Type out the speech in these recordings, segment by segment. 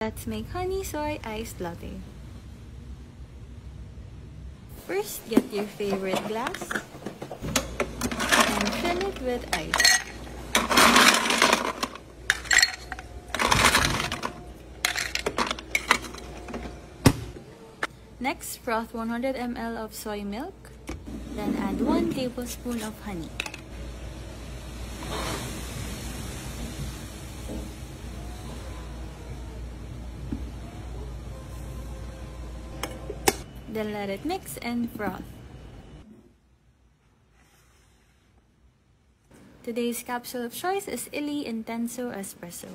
Let's make honey soy iced latte. First, get your favorite glass and fill it with ice. Next, froth 100 ml of soy milk, then add 1 tablespoon of honey. Then let it mix and froth. Today's capsule of choice is Illy Intenso Espresso.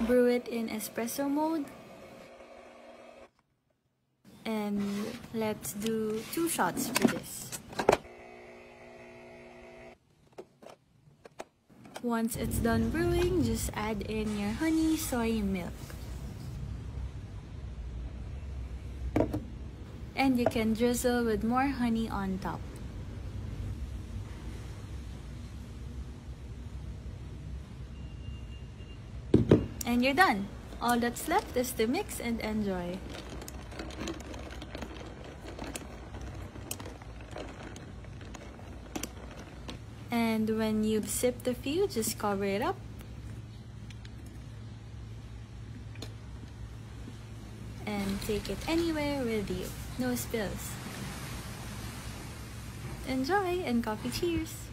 Brew it in espresso mode. And let's do 2 shots for this. Once it's done brewing, just add in your honey soy milk. And you can drizzle with more honey on top. And you're done. All that's left is to mix and enjoy. And when you've sipped a few, just cover it up. And take it anywhere with you. No spills. Enjoy and coffee cheers!